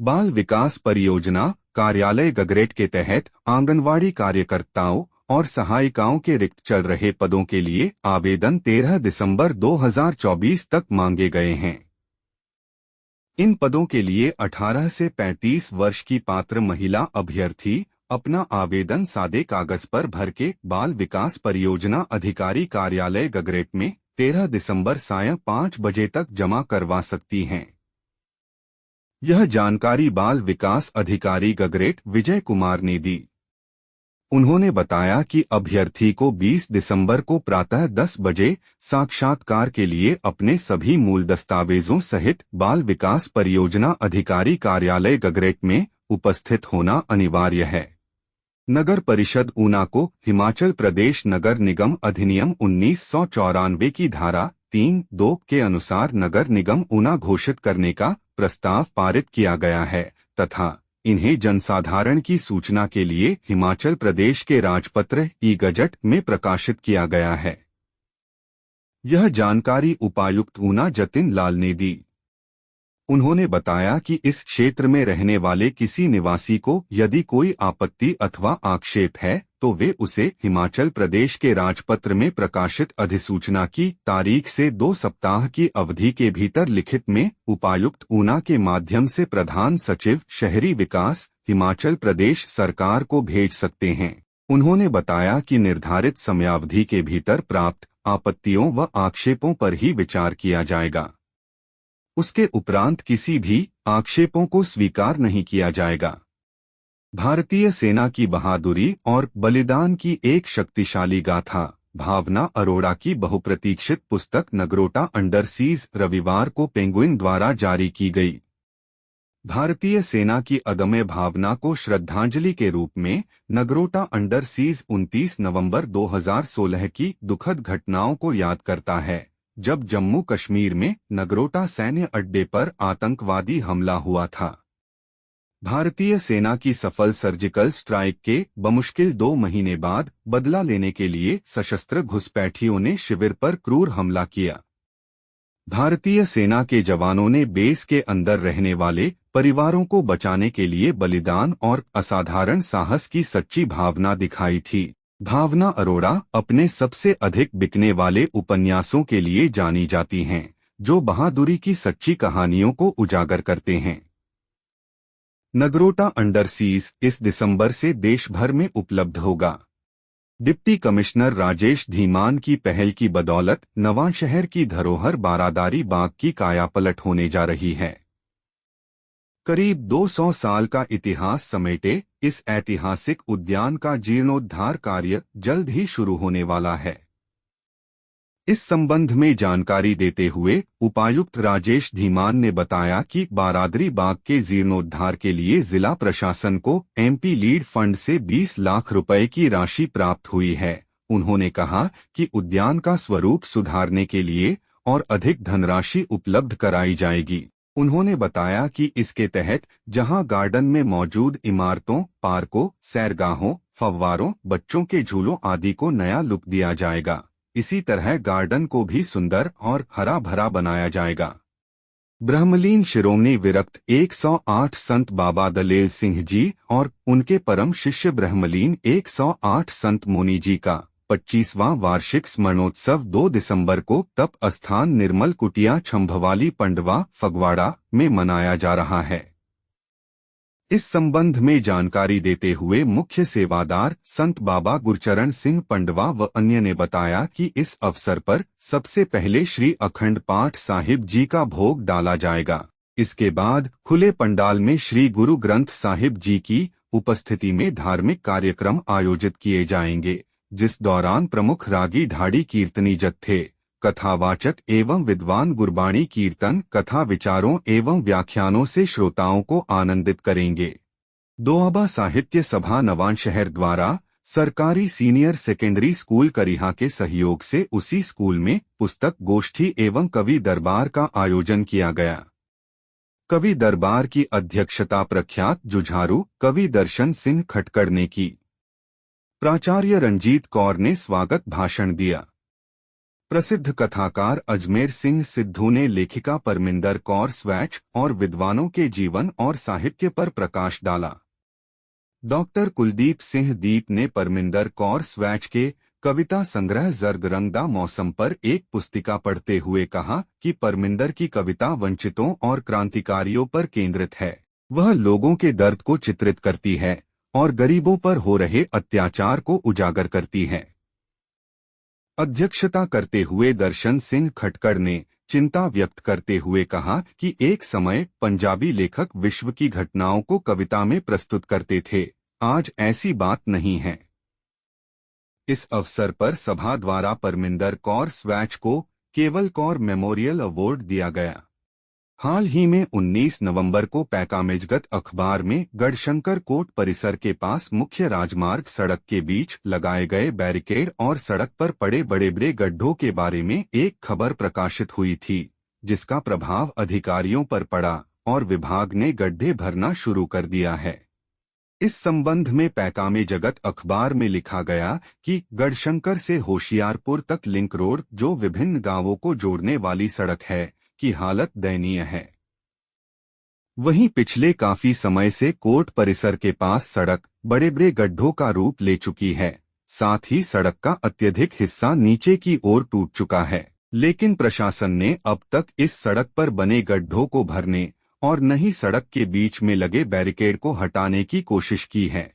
बाल विकास परियोजना कार्यालय गगरेट के तहत आंगनवाड़ी कार्यकर्ताओं और सहायिकाओं के रिक्त चल रहे पदों के लिए आवेदन 13 दिसंबर 2024 तक मांगे गए हैं। इन पदों के लिए 18 से 35 वर्ष की पात्र महिला अभ्यर्थी अपना आवेदन सादे कागज पर भर के बाल विकास परियोजना अधिकारी कार्यालय गगरेट में 13 दिसंबर सायं 5 बजे तक जमा करवा सकती हैं। यह जानकारी बाल विकास अधिकारी गगरेट विजय कुमार ने दी। उन्होंने बताया कि अभ्यर्थी को 20 दिसंबर को प्रातः 10 बजे साक्षात्कार के लिए अपने सभी मूल दस्तावेजों सहित बाल विकास परियोजना अधिकारी कार्यालय गगरेट में उपस्थित होना अनिवार्य है। नगर परिषद ऊना को हिमाचल प्रदेश नगर निगम अधिनियम 1994 की धारा 3(2) के अनुसार नगर निगम ऊना घोषित करने का प्रस्ताव पारित किया गया है तथा इन्हें जनसाधारण की सूचना के लिए हिमाचल प्रदेश के राजपत्र ई-गजट में प्रकाशित किया गया है। यह जानकारी उपायुक्त ऊना जतिन लाल ने दी। उन्होंने बताया कि इस क्षेत्र में रहने वाले किसी निवासी को यदि कोई आपत्ति अथवा आक्षेप है तो वे उसे हिमाचल प्रदेश के राजपत्र में प्रकाशित अधिसूचना की तारीख से 2 सप्ताह की अवधि के भीतर लिखित में उपायुक्त ऊना के माध्यम से प्रधान सचिव शहरी विकास हिमाचल प्रदेश सरकार को भेज सकते हैं। उन्होंने बताया कि निर्धारित समयावधि के भीतर प्राप्त आपत्तियों व आक्षेपों पर ही विचार किया जाएगा। उसके उपरांत किसी भी आक्षेपों को स्वीकार नहीं किया जाएगा। भारतीय सेना की बहादुरी और बलिदान की एक शक्तिशाली गाथा भावना अरोड़ा की बहुप्रतीक्षित पुस्तक नगरोटा अंडरसीज रविवार को पेंगुइन द्वारा जारी की गई। भारतीय सेना की अदम्य भावना को श्रद्धांजलि के रूप में नगरोटा अंडरसीज 29 नवंबर 2016 की दुखद घटनाओं को याद करता है, जब जम्मू कश्मीर में नगरोटा सैन्य अड्डे पर आतंकवादी हमला हुआ था। भारतीय सेना की सफल सर्जिकल स्ट्राइक के बमुश्किल 2 महीने बाद बदला लेने के लिए सशस्त्र घुसपैठियों ने शिविर पर क्रूर हमला किया। भारतीय सेना के जवानों ने बेस के अंदर रहने वाले परिवारों को बचाने के लिए बलिदान और असाधारण साहस की सच्ची भावना दिखाई थी। भावना अरोड़ा अपने सबसे अधिक बिकने वाले उपन्यासों के लिए जानी जाती हैं, जो बहादुरी की सच्ची कहानियों को उजागर करते हैं। नगरोटा अंडरसीज इस दिसंबर से देश भर में उपलब्ध होगा। डिप्टी कमिश्नर राजेश धीमान की पहल की बदौलत नवांशहर की धरोहर बारादारी बाग की कायापलट होने जा रही है। करीब 200 साल का इतिहास समेटे इस ऐतिहासिक उद्यान का जीर्णोद्धार कार्य जल्द ही शुरू होने वाला है। इस संबंध में जानकारी देते हुए उपायुक्त राजेश धीमान ने बताया कि बारादरी बाग के जीर्णोद्धार के लिए जिला प्रशासन को एमपी लीड फंड से 20 लाख रुपए की राशि प्राप्त हुई है। उन्होंने कहा कि उद्यान का स्वरूप सुधारने के लिए और अधिक धनराशि उपलब्ध कराई जाएगी। उन्होंने बताया कि इसके तहत जहां गार्डन में मौजूद इमारतों, पार्कों, सैरगाहों, फव्वारों, बच्चों के झूलों आदि को नया लुक दिया जाएगा, इसी तरह गार्डन को भी सुंदर और हरा भरा बनाया जाएगा। ब्रह्मलीन शिरोमणि विरक्त 108 संत बाबा दलेल सिंह जी और उनके परम शिष्य ब्रह्मलीन 108 संत मुनि जी का 25वां वार्षिक स्मरणोत्सव 2 दिसंबर को तप स्थान निर्मल कुटिया छंभवाली पंडवा फगवाड़ा में मनाया जा रहा है। इस संबंध में जानकारी देते हुए मुख्य सेवादार संत बाबा गुरचरण सिंह पंडवा व अन्य ने बताया कि इस अवसर पर सबसे पहले श्री अखंड पाठ साहिब जी का भोग डाला जाएगा। इसके बाद खुले पंडाल में श्री गुरु ग्रंथ साहिब जी की उपस्थिति में धार्मिक कार्यक्रम आयोजित किए जाएंगे, जिस दौरान प्रमुख रागी ढाडी कीर्तनी जत्थे, कथावाचक एवं विद्वान गुरबाणी कीर्तन कथा विचारों एवं व्याख्यानों से श्रोताओं को आनंदित करेंगे। दोआबा साहित्य सभा नवांशहर द्वारा सरकारी सीनियर सेकेंडरी स्कूल करिहा के सहयोग से उसी स्कूल में पुस्तक गोष्ठी एवं कवि दरबार का आयोजन किया गया। कवि दरबार की अध्यक्षता प्रख्यात जुझारू कवि दर्शन सिंह खटकड़ ने की। प्राचार्य रंजीत कौर ने स्वागत भाषण दिया। प्रसिद्ध कथाकार अजमेर सिंह सिद्धू ने लेखिका परमिंदर कौर स्वैच और विद्वानों के जीवन और साहित्य पर प्रकाश डाला। डॉक्टर कुलदीप सिंह दीप ने परमिंदर कौर स्वैच के कविता संग्रह जर्द रंगदा मौसम पर एक पुस्तिका पढ़ते हुए कहा कि परमिंदर की कविता वंचितों और क्रांतिकारियों पर केंद्रित है। वह लोगों के दर्द को चित्रित करती है और गरीबों पर हो रहे अत्याचार को उजागर करती है। अध्यक्षता करते हुए दर्शन सिंह खटकड़ ने चिंता व्यक्त करते हुए कहा कि एक समय पंजाबी लेखक विश्व की घटनाओं को कविता में प्रस्तुत करते थे, आज ऐसी बात नहीं है। इस अवसर पर सभा द्वारा परमिंदर कौर स्वैच को केवल कौर मेमोरियल अवार्ड दिया गया। हाल ही में 19 नवंबर को पैकामेजगत अखबार में गढ़शंकर कोर्ट परिसर के पास मुख्य राजमार्ग सड़क के बीच लगाए गए बैरिकेड और सड़क पर पड़े बड़े बड़े गड्ढों के बारे में एक खबर प्रकाशित हुई थी, जिसका प्रभाव अधिकारियों पर पड़ा और विभाग ने गड्ढे भरना शुरू कर दिया है। इस संबंध में पैकामेजगत अखबार में लिखा गया कि गढ़शंकर से होशियारपुर तक लिंक रोड, जो विभिन्न गांवों को जोड़ने वाली सड़क है, की हालत दयनीय है। वहीं पिछले काफी समय से कोर्ट परिसर के पास सड़क बड़े बड़े गड्ढों का रूप ले चुकी है। साथ ही सड़क का अत्यधिक हिस्सा नीचे की ओर टूट चुका है, लेकिन प्रशासन ने अब तक इस सड़क पर बने गड्ढों को भरने और न ही सड़क के बीच में लगे बैरिकेड को हटाने की कोशिश की है।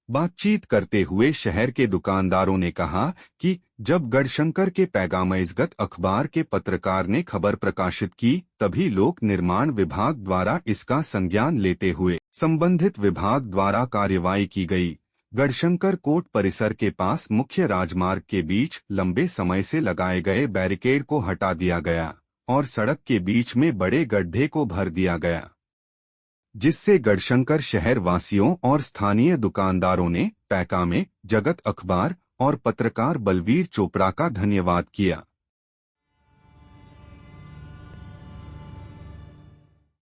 बातचीत करते हुए शहर के दुकानदारों ने कहा कि जब गढ़शंकर के पैगामेजगत अखबार के पत्रकार ने खबर प्रकाशित की, तभी लोक निर्माण विभाग द्वारा इसका संज्ञान लेते हुए संबंधित विभाग द्वारा कार्यवाही की गई। गढ़शंकर कोर्ट परिसर के पास मुख्य राजमार्ग के बीच लंबे समय से लगाए गए बैरिकेड को हटा दिया गया और सड़क के बीच में बड़े गड्ढे को भर दिया गया, जिससे गढ़शंकर शहर वासियों और स्थानीय दुकानदारों ने पैकामेजगत अखबार और पत्रकार बलवीर चोपड़ा का धन्यवाद किया।